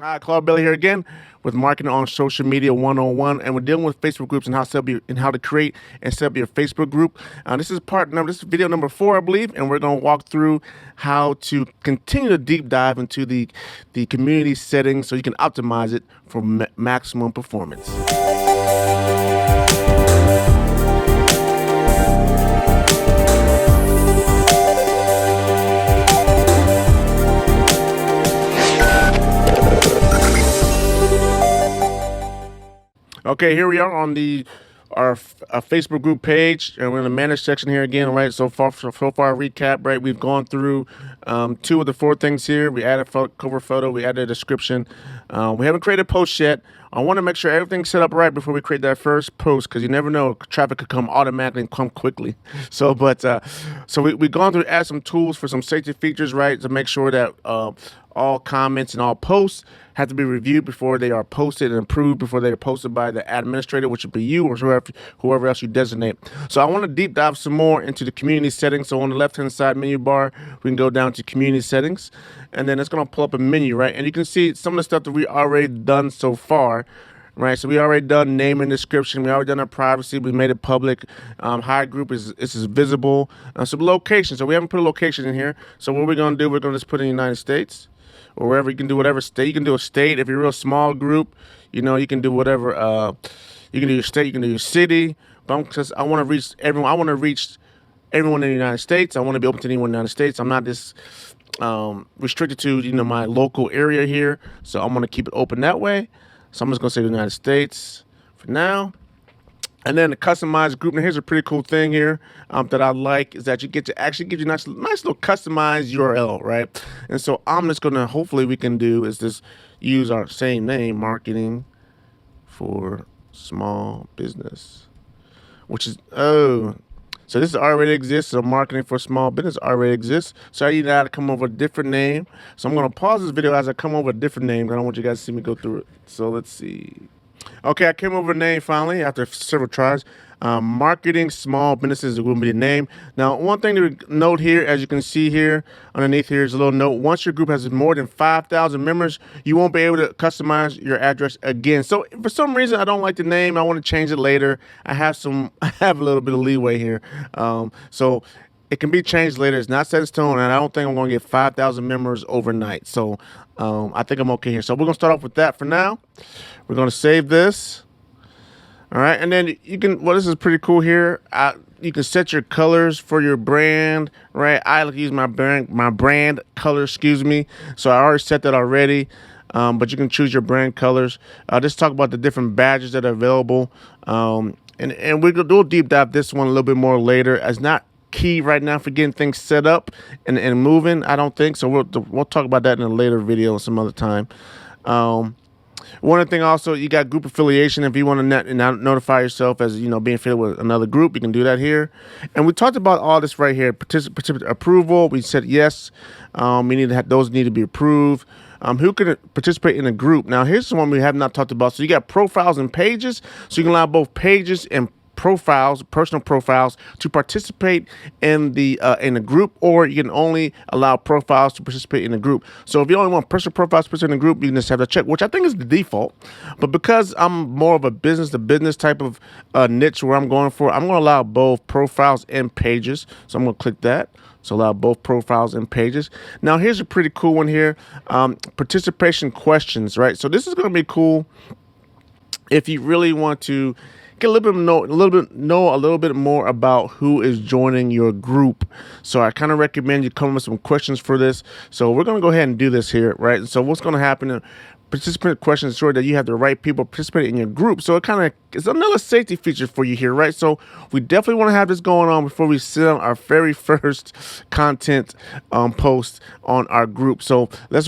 Hi, Claude Bailey here again with Marketing on Social Media 101, and we're dealing with Facebook groups and how to create and set up your Facebook group. This is video number 4, I believe, and we're going to walk through how to continue to deep dive into the community settings so you can optimize it for maximum performance. Okay, here we are on our Facebook group page, and we're in the manage section here again. Right, so far recap. Right, we've gone through 2 of the 4 things here. We added cover photo, we added a description. We haven't created a post yet. I want to make sure everything's set up right before we create that first post, because you never know, traffic could come automatically and come quickly. So we've gone through, add some tools for some safety features, right, to make sure that all comments and all posts have to be reviewed before they are posted and approved before they are posted by the administrator, which would be you or whoever else you designate. So I want to deep dive some more into the community settings. So on the left-hand side menu bar, we can go down to community settings, and then it's going to pull up a menu, right? And you can see some of the stuff that we already done so far. Right, so we already done name and description. We already done our privacy. We made it public. Hide group is visible. So location. So we haven't put a location in here. So what we're gonna do? We're gonna just put in the United States, or wherever. You can do whatever state. You can do a state if you're a real small group. You can do whatever. You can do your state. You can do your city. But because I want to reach everyone. I want to reach everyone in the United States. I want to be open to anyone in the United States. I'm not just restricted to my local area here. So I'm gonna keep it open that way. So I'm just going to say the United States for now. And then the customized group. Now, here's a pretty cool thing here that I like, is that you get to actually give you a nice little customized URL, right? And so I'm just going to, hopefully we can do is just use our same name, Marketing for Small Business, which is, so this already exists. So Marketing for Small Business already exists. So I need to come over a different name. So I'm going to pause this video as I come over a different name. I don't want you guys to see me go through it. So let's see. Okay, I came over a name finally after several tries. Marketing Small Businesses will be the name. Now, one thing to note here, as you can see here underneath here is a little note. Once your group has more than 5,000 members, you won't be able to customize your address again. So for some reason, I don't like the name. I want to change it later. I have a little bit of leeway here. So it can be changed later. It's not set in stone, and I don't think I'm going to get 5,000 members overnight. So I think I'm okay here. So we're going to start off with that for now. We're going to save this. All right, and then you can, this is pretty cool here. You can set your colors for your brand, right? I like to use my brand color, So I already set that already, but you can choose your brand colors. Just talk about the different badges that are available. And we'll deep dive this one a little bit more later. It's not key right now for getting things set up and moving, I don't think. So we'll talk about that in a later video some other time. One other thing also, you got group affiliation. If you want to notify yourself as being affiliated with another group, you can do that here. And we talked about all this right here. Participant approval. We said yes. We need to have those need to be approved. Who can participate in a group? Now here's the one we have not talked about. So you got profiles and pages. So you can allow both pages and profiles, personal profiles, to participate in the group, or you can only allow profiles to participate in the group. So if you only want personal profiles to participate in the group, you can just have that check, which I think is the default. But because I'm more of a business-to-business type of niche where I'm going for, I'm going to allow both profiles and pages. So I'm going to click that. So allow both profiles and pages. Now here's a pretty cool one here. Participation questions, right? So this is going to be cool if you really want to get a little bit more about who is joining your group. So I kind of recommend you come up with some questions for this. So we're going to go ahead and do this here, right? And so what's going to happen? Participant questions ensure that you have the right people participating in your group. So it's another safety feature for you here, right? So we definitely want to have this going on before we send out our very first content post on our group. So let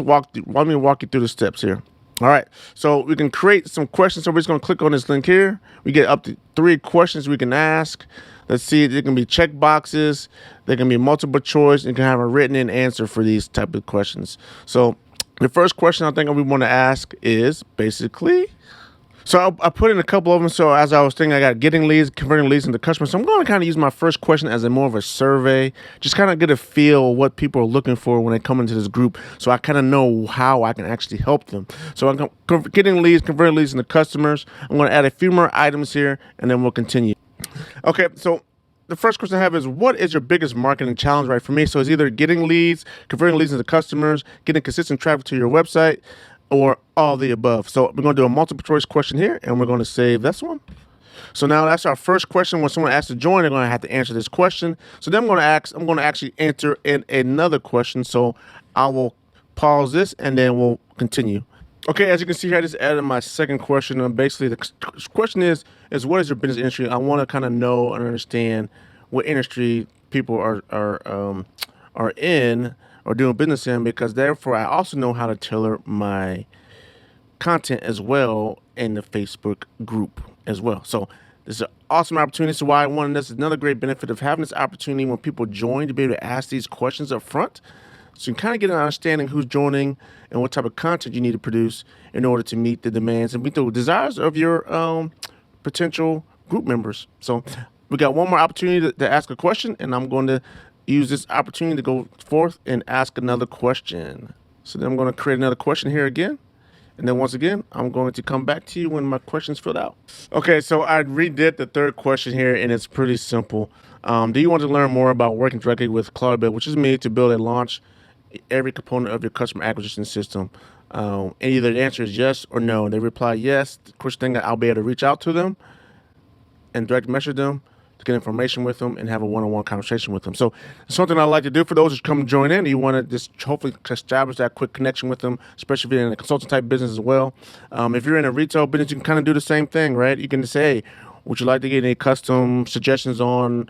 me walk you through the steps here. All right, so we can create some questions. So we're just going to click on this link here. We get up to 3 questions we can ask. Let's see, there can be check boxes. There can be multiple choice. You can have a written in answer for these type of questions. So the first question I think we want to ask is basically, So I put in a couple of them. So as I was thinking, I got getting leads, converting leads into customers. So I'm going to kind of use my first question as a more of a survey, just kind of get a feel of what people are looking for when they come into this group. So I kind of know how I can actually help them. So I'm getting leads, converting leads into customers. I'm going to add a few more items here, and then we'll continue. Okay, so the first question I have is, what is your biggest marketing challenge, right? For me, so it's either getting leads, converting leads into customers, getting consistent traffic to your website, or all the above. So we're going to do a multiple choice question here, and we're going to save this one. So now that's our first question. When someone asks to join, they're going to have to answer this question. So then I'm going to actually enter in another question. So I will pause this, and then we'll continue. Okay, as you can see here, I just added my second question. And basically, the question is what is your business industry? I want to kind of know and understand what industry people are in or doing business in, because therefore I also know how to tailor my content as well in the Facebook group as well. So this is an awesome opportunity. So why I wanted this is another great benefit of having this opportunity when people join to be able to ask these questions up front. So you kind of get an understanding who's joining and what type of content you need to produce in order to meet the demands and meet the desires of your potential group members. So we got one more opportunity to ask a question, and I'm going to use this opportunity to go forth and ask another question. So then I'm going to create another question here again. And then once again, I'm going to come back to you when my question's filled out. Okay, so I redid the third question here, and it's pretty simple. Do you want to learn more about working directly with Cloudbit, which is me, to build and launch every component of your customer acquisition system? And either the answer is yes or no. They reply yes. The first thing, that I'll be able to reach out to them and direct message them to get information with them and have a one-on-one conversation with them. So something I like to do for those who come join in, you want to just hopefully establish that quick connection with them, especially if you're in a consultant type business as well. If you're in a retail business, you can kind of do the same thing, right? You can just say, hey, would you like to get any custom suggestions on,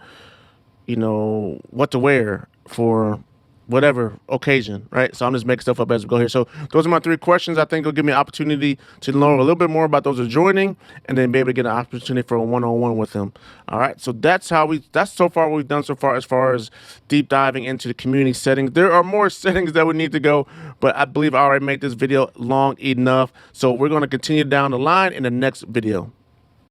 what to wear for whatever occasion, right? So I'm just making stuff up as we go here. So those are my three questions. I think it'll give me an opportunity to learn a little bit more about those who are joining, and then be able to get an opportunity for a one-on-one with them. All right. So that's so far what we've done so far as deep diving into the community settings. There are more settings that we need to go, but I believe I already made this video long enough. So we're going to continue down the line in the next video.